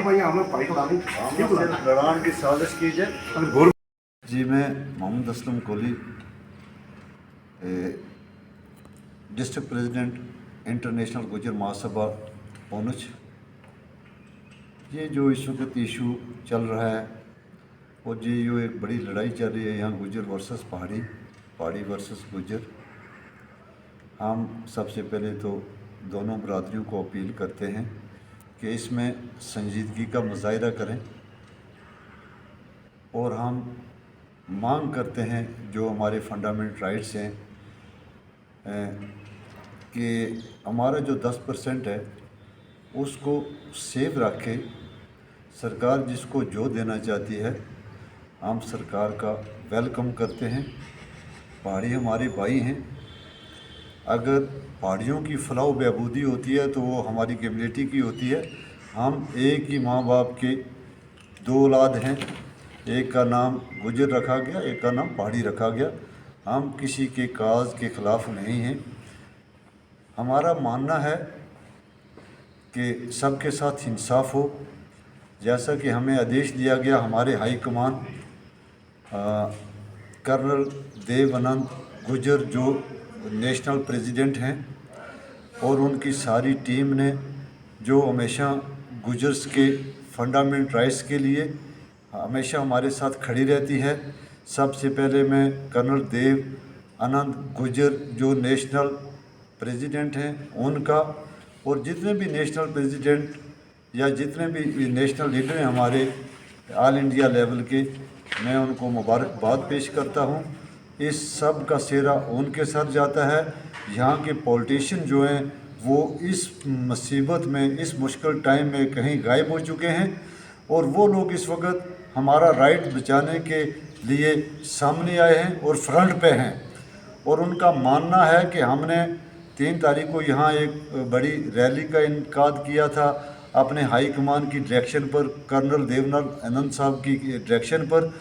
भाई हम लोग भाई को डालें लड़ान की साजिश की जाए। अगर गौर जी मैं Mohammad Aslam Kohli, district president international Gujar Mahasabha पौनुच। ये जो इस वक्त इशू चल रहा है और ये जो एक बड़ी लड़ाई चल रही है यहाँ गुजर वर्सेस पहाड़ी, पहाड़ी वर्सेस गुजर। हम सबसे पहले तो दोनों बरादरियों को अपील करते हैं कि इसमें संजीदगी का मुजाहिरा करें और हम मांग करते हैं जो हमारे फंडामेंटल राइट्स हैं कि हमारा जो 10% है उसको सेव रख के सरकार जिसको जो देना चाहती है हम सरकार का वेलकम करते हैं। पहाड़ी हमारे भाई हैं। अगर पहाड़ियों की फलाह बहबूदी होती है तो वो हमारी कम्युनिटी की होती है। हम एक ही माँ बाप के दो औलाद हैं, एक का नाम गुजर रखा गया, एक का नाम पहाड़ी रखा गया। हम किसी के काज के ख़िलाफ़ नहीं हैं। हमारा मानना है कि सबके साथ इंसाफ हो, जैसा कि हमें आदेश दिया गया हमारे high command colonel Dev Anand गुजर जो नेशनल प्रेसिडेंट हैं और उनकी सारी टीम ने जो हमेशा गुजर्स के फंडामेंटल राइट्स के लिए हमेशा हमारे साथ खड़ी रहती है। सबसे पहले मैं कर्नल देव आनंद गुजर जो नेशनल प्रेसिडेंट हैं उनका और जितने भी नेशनल प्रेसिडेंट या जितने भी नेशनल लीडर हैं हमारे ऑल इंडिया लेवल के, मैं उनको मुबारकबाद पेश करता हूँ। इस सब का सेहरा उनके सर जाता है। यहाँ के पॉलिटिशियन जो हैं वो इस मुसीबत में, इस मुश्किल टाइम में कहीं गायब हो चुके हैं और वो लोग इस वक्त हमारा राइट बचाने के लिए सामने आए हैं और फ्रंट पे हैं। और उनका मानना है कि हमने 3 तारीख को यहाँ एक बड़ी रैली का इनेकाद किया था अपने हाई कमान की डायरेक्शन पर, कर्नल देवनाथ आनंद साहब की डायरेक्शन पर,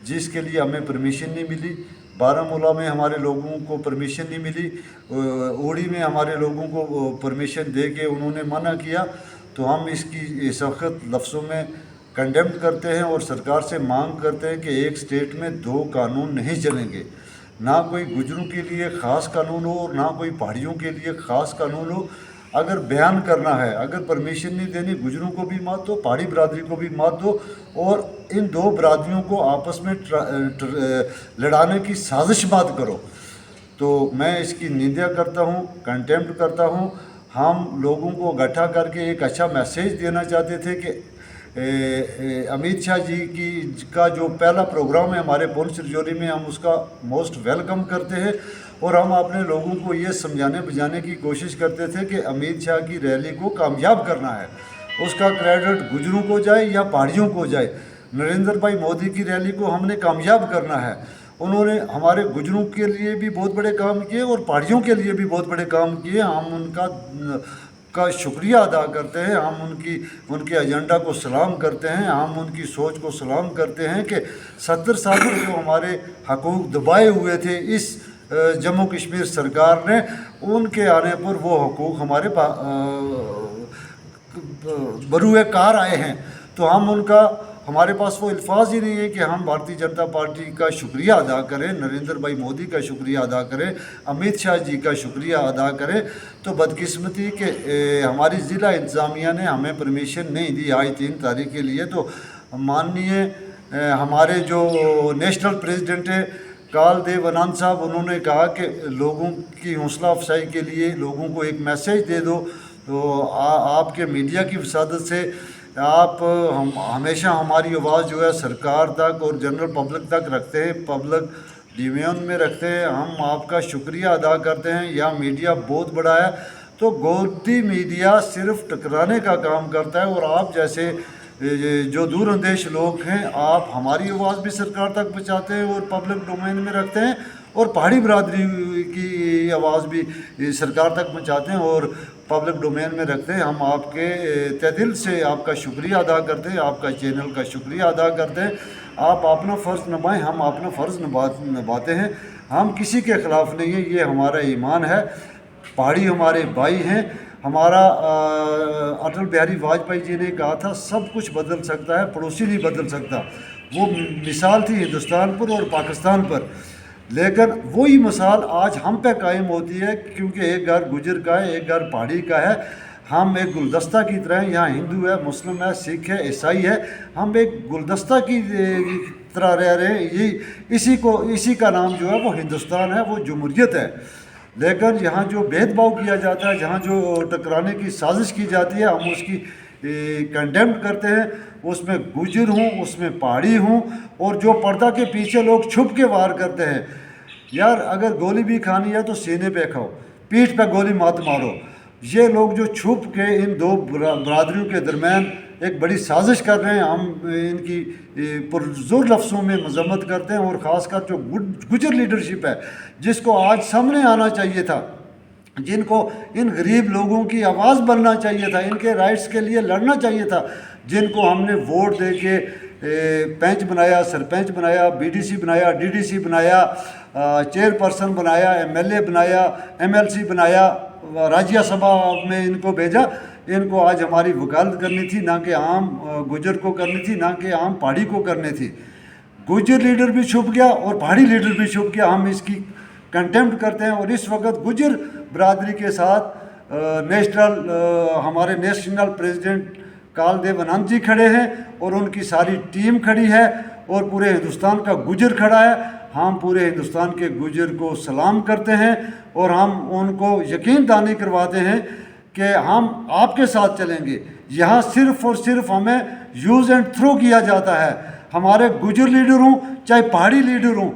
जिसके लिए हमें परमिशन नहीं मिली। बारामूला में हमारे लोगों को परमिशन नहीं मिली, ओडी में हमारे लोगों को परमिशन दे के उन्होंने मना किया। तो हम इसकी सख्त लफ्ज़ों में कंडेम करते हैं और सरकार से मांग करते हैं कि एक स्टेट में 2 कानून नहीं चलेंगे। ना कोई गुजरों के लिए ख़ास कानून हो और ना कोई पहाड़ियों के लिए ख़ास कानून हो। अगर बयान करना है, अगर परमिशन नहीं देनी, गुजरों को भी मात दो, पहाड़ी बरादरी को भी मात दो और इन 2 बरादरियों को आपस में लड़ाने की साजिश मत करो। तो मैं इसकी निंदा करता हूँ, कंटेम्प्ट करता हूँ। हम लोगों को इकट्ठा करके एक अच्छा मैसेज देना चाहते थे कि अमित शाह जी का जो पहला प्रोग्राम है हमारे पुंछ रजौरी में, हम उसका मोस्ट वेलकम करते हैं और हम अपने लोगों को ये समझाने बुझाने की कोशिश करते थे कि अमित शाह की रैली को कामयाब करना है। उसका क्रेडिट गुजरों को जाए या पहाड़ियों को जाए। नरेंद्र भाई मोदी की रैली को हमने कामयाब करना है। उन्होंने हमारे गुजरों के लिए भी बहुत बड़े काम किए और पहाड़ियों के लिए भी बहुत बड़े काम किए। हम उनका शुक्रिया अदा करते हैं। हम उनके एजेंडा को सलाम करते हैं। हम उनकी सोच को सलाम करते हैं कि 70 साल से जो हमारे हकूक़ दबाए हुए थे इस जम्मू कश्मीर सरकार ने, उनके आने पर वो हकूक़ हमारे बरूए कार आए हैं। तो हमारे पास वो अल्फाज ही नहीं है कि हम भारतीय जनता पार्टी का शुक्रिया अदा करें, नरेंद्र भाई मोदी का शुक्रिया अदा करें, अमित शाह जी का शुक्रिया अदा करें। तो बदकिस्मती के हमारी ज़िला इंतज़ामिया ने हमें परमिशन नहीं दी आज 3 तारीख के लिए। तो माननीय हमारे जो नेशनल प्रेसिडेंट है काल देव आनंद साहब, उन्होंने कहा कि लोगों की हौसला अफजाई के लिए लोगों को एक मैसेज दे दो। तो आपके मीडिया की वसादत से आप हमेशा हमारी आवाज़ जो है सरकार तक और जनरल पब्लिक तक रखते हैं, पब्लिक डिवीजन में रखते हैं। हम आपका शुक्रिया अदा करते हैं। यह मीडिया बहुत बड़ा है। तो गोदी मीडिया सिर्फ टकराने का काम करता है और आप जैसे जो दूरअंदेश लोग हैं, आप हमारी आवाज़ भी सरकार तक पहुँचाते हैं और पब्लिक डोमेन में रखते हैं और पहाड़ी बरादरी की आवाज़ भी सरकार तक पहुँचाते हैं और पब्लिक डोमेन में रखते हैं। हम आपके तहे दिल से आपका शुक्रिया अदा करते हैं, आपका चैनल का शुक्रिया अदा करते हैं। आप अपना फ़र्ज़ निभाएं, हम अपना फ़र्ज़ निभाते हैं। हम किसी के ख़िलाफ़ नहीं है, ये हमारा ईमान है। पहाड़ी हमारे भाई हैं। हमारा अटल बिहारी वाजपेयी जी ने कहा था सब कुछ बदल सकता है, पड़ोसी नहीं बदल सकता। वो मिसाल थी हिंदुस्तान पर और पाकिस्तान पर, लेकिन वही मिसाल आज हम पे कायम होती है, क्योंकि एक घर गुजर का है, एक घर पहाड़ी का है। हम एक गुलदस्ता की तरह हैं, यहाँ हिंदू है, मुस्लिम है, सिख है, ईसाई है, हम एक गुलदस्ता की तरह रह रहे हैं। यही इसी का नाम जो है वो हिंदुस्तान है, वो जमहूरियत है। लेकिन यहाँ जो भेदभाव किया जाता है, जहाँ जो टकराने की साजिश की जाती है, हम उसकी कंडेम करते हैं। उसमें गुजर हूँ, उसमें पहाड़ी हूँ, और जो पर्दा के पीछे लोग छुप के वार करते हैं। यार अगर गोली भी खानी है तो सीने पे खाओ, पीठ पे गोली मत मारो। ये लोग जो छुप के इन दो बरादरियों के दरमियान एक बड़ी साजिश कर रहे हैं, हम इनकी पुरजोर लफ्ज़ों में मजम्मत करते हैं। और ख़ासकर जो गुजर लीडरशिप है, जिसको आज सामने आना चाहिए था, जिनको इन गरीब लोगों की आवाज़ बनना चाहिए था, इनके राइट्स के लिए लड़ना चाहिए था, जिनको हमने वोट दे के पंच बनाया, सरपंच बनाया, बीडीसी बनाया, डीडीसी बनाया, चेयरपर्सन बनाया, एमएलए बनाया, एमएलसी बनाया, राज्यसभा में इनको भेजा। इनको आज हमारी वकालत करनी थी, ना कि आम गुजर को करनी थी, ना कि आम पहाड़ी को करनी थी। गुजर लीडर भी छुप गया और पहाड़ी लीडर भी छुप गया। हम इसकी कंटेम्प्ट करते हैं। और इस वक्त गुजर बरादरी के साथ हमारे नेशनल प्रेसिडेंट कालदेव आनंद जी खड़े हैं, और उनकी सारी टीम खड़ी है, और पूरे हिंदुस्तान का गुजर खड़ा है। हम पूरे हिंदुस्तान के गुजर को सलाम करते हैं, और हम उनको यकीन दहानी करवाते हैं कि हम आपके साथ चलेंगे। यहाँ सिर्फ़ और सिर्फ हमें यूज़ एंड थ्रो किया जाता है। हमारे गुजर लीडर हों चाहे पहाड़ी लीडर हों,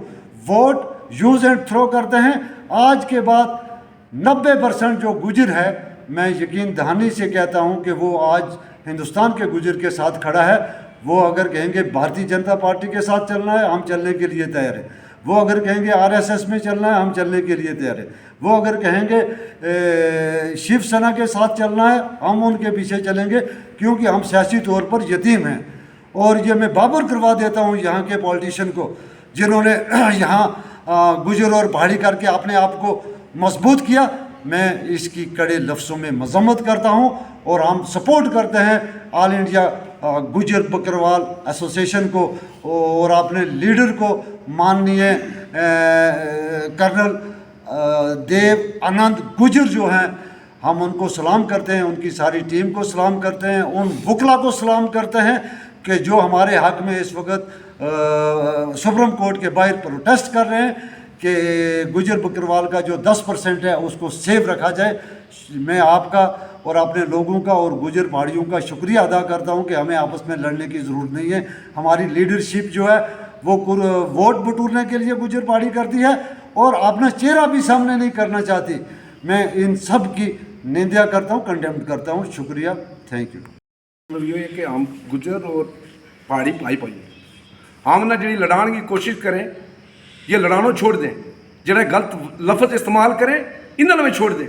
वोट यूज़ एंड थ्रो करते हैं। आज के बाद 90% जो गुजर है, मैं यकीन दहानी से कहता हूँ कि वो आज हिंदुस्तान के गुजर के साथ खड़ा है। वो अगर कहेंगे भारतीय जनता पार्टी के साथ चलना है, हम चलने के लिए तैयार हैं। वो अगर कहेंगे आरएसएस में चलना है, हम चलने के लिए तैयार हैं। वो अगर कहेंगे शिवसेना के साथ चलना है, हम उनके पीछे चलेंगे, क्योंकि हम सियासी तौर पर यतीम हैं। और ये मैं बाबर करवा देता हूँ यहाँ के पॉलिटिशियन को, जिन्होंने यहाँ गुजर और पहाड़ी करके अपने आप को मजबूत किया। मैं इसकी कड़े लफ्ज़ों में मजम्मत करता हूँ, और हम सपोर्ट करते हैं ऑल इंडिया गुजर बकरवाल एसोसिएशन को, और अपने लीडर को माननीय कर्नल देव आनंद गुजर जो हैं, हम उनको सलाम करते हैं, उनकी सारी टीम को सलाम करते हैं, उन वकला को सलाम करते हैं कि जो हमारे हक़ में इस वक्त सुप्रीम कोर्ट के बाहर प्रोटेस्ट कर रहे हैं कि गुजर बकरवाल का जो 10% है उसको सेव रखा जाए। मैं आपका और अपने लोगों का और गुजर पहाड़ियों का शुक्रिया अदा करता हूं कि हमें आपस में लड़ने की ज़रूरत नहीं है। हमारी लीडरशिप जो है वो वोट बटोरने के लिए गुजर पहाड़ी करती है, और अपना चेहरा भी सामने नहीं करना चाहती। मैं इन सब की निंदा करता हूँ, कंडेम्ड करता हूँ। शुक्रिया, थैंक यू। मतलब ये है कि हम गुजर और पहाड़ी पाई पाई हम ना जी लड़ाने की कोशिश करें, ये लड़ानों छोड़ दें, जिन्हें गलत लफ्ज़ इस्तेमाल करें इन्होंने में छोड़ दें।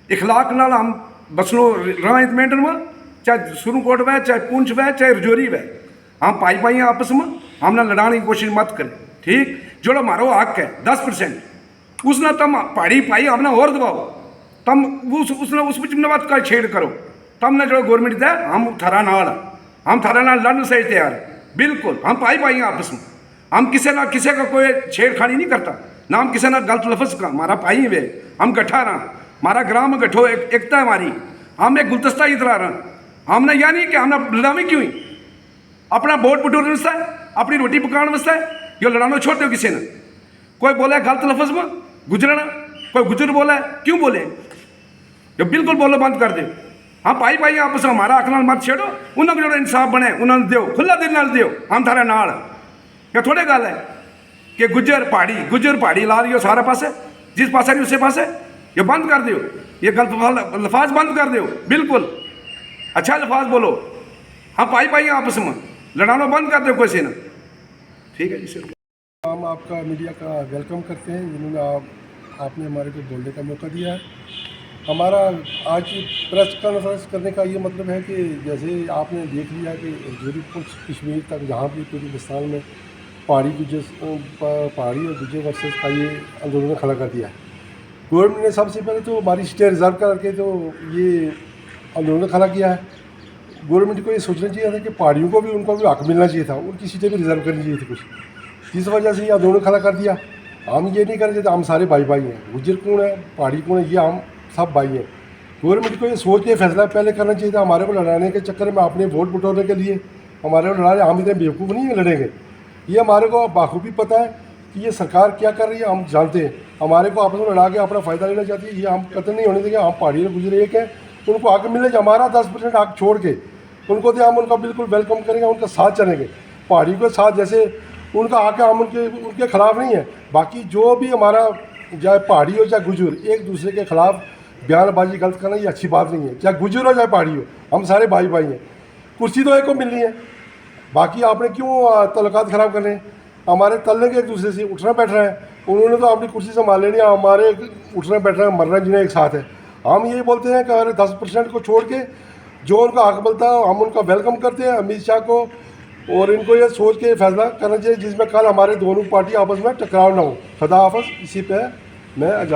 इखलाक नाल हम बसनो रहा इस मैटर में, चाहे सुरनकोट वह, चाहे पुंछ वह, चाहे रजौरी वह, हम पाई पाई आपस में, हम ना लड़ाने की कोशिश मत करें। ठीक, जो हमारा हक है 10%, उसने तम पहाड़ी पाई हमने और दबाओ, तम उसने उस मत का छेड़ करो, तम ने जो गवर्नमेंट दे हम थारा नाल लड़ने से तैयार है। बिल्कुल हम पाई पाई आपस में, हम किसी ना किसी का कोई छेड़खानी नहीं करता, ना हम किसी ना गलत लफ्ज़ का, हमारा पाई वे, हम गठा रहा, हमारा ग्राम में गठो एकता है हमारी, हम एक गुलदस्ता की तरह रहा। हमने यह नहीं कि हमने लड़ावी क्यों ही, अपना वोट बटोरने वास्ते है, अपनी रोटी पकाने वास्ते है, ये लड़ाना छोड़ दो। किसी ने कोई बोला गलत लफ्ज़ में गुजरना, कोई गुजर बोला है, क्यों बोले, ये बिल्कुल बोलो बंद कर दो। हम पाई पाई आपस में, हमारा अकल मत छेड़ो, उन्होंने जो इंसाफ बने उन्होंने दो, खुला दिल नाल दो, हम थारे नाल। क्या थोड़े गल है कि गुजर पहाड़ी ला रही हो सारे पासे, जिस पासे नहीं उस पासे, ये बंद कर दो, ये गलत लफाज बंद कर दो। बिल्कुल अच्छा लफाज बोलो, हम पाई पाई आपस में, लड़ाना बंद कर दो किसी ने। ठीक है जी सर। हम आपका मीडिया का वेलकम करते हैं, जिन्होंने आपने हमारे को बोलने का मौका दिया है। हमारा आज की प्रेस कॉन्फ्रेंस करने का ये मतलब है कि जैसे आपने देख लिया कि रजौरी कश्मीर तक जहाँ भी पूरे हिंदुस्तान में पहाड़ी और गुजर वर्सेस का ये आंदोलन खड़ा कर दिया है। गवर्नमेंट ने सबसे पहले तो हमारी स्टे रिजर्व करके तो ये आंदोलन खड़ा किया है। गवर्नमेंट को ये सोचना चाहिए था कि पहाड़ियों को भी उनको भी हक मिलना चाहिए था, उनकी सीटें भी रिजर्व करनी चाहिए थी कुछ। इस वजह से ये आंदोलन खड़ा कर दिया। हम ये नहीं करते थे, हम सारे भाई भाई हैं, गुजर कौन है पहाड़ी कौन है, ये हम सब भाई हैं। गवर्नमेंट को ये सोच के फैसला पहले करना चाहिए था। हमारे को लड़ाने के चक्कर में अपने वोट बटोरने के लिए हमारे को लड़ा, हम इतने बेवकूफ़ नहीं है लड़ेंगे। ये हमारे को बाखूबी पता है कि ये सरकार क्या कर रही है, हम जानते हैं। हमारे को आपस में लड़ा के अपना फ़ायदा लेना चाहती है, ये हम कतई नहीं होने देंगे। हम पहाड़ी में गुजरे एक है, उनको हक मिलने चाहिए। हमारा 10% हक छोड़ के उनको तो हम उनका बिल्कुल वेलकम करेंगे, उनका साथ चलेंगे। पहाड़ी के साथ जैसे उनका हक है, हम उनके खिलाफ नहीं है। बाकी जो भी हमारा चाहे पहाड़ी हो चाहे गुजर, एक दूसरे के खिलाफ बयानबाजी गलत करना ये अच्छी बात नहीं है। चाहे गुजर हो चाहे पहाड़ी हो, हम सारे भाई भाई हैं। कुर्सी तो एक को मिलनी है, बाकी आपने क्यों तल्लुकात ख़राब करने हैं? हमारे तलने के एक दूसरे से उठना बैठना है, उन्होंने तो अपनी कुर्सी संभाल लेनी है, हमारे उठना बैठना मरना जीना एक साथ है। हम यही बोलते हैं कि अगर 10% को छोड़ के जो उनका हक बनता है हम उनका वेलकम करते हैं, अमित शाह को। और इनको ये सोच के फैसला करना चाहिए जिसमें कल हमारे दोनों पार्टी आपस में टकराव ना हो। खुदा हाफ़िज़। इसी पे मैं आज़ाद।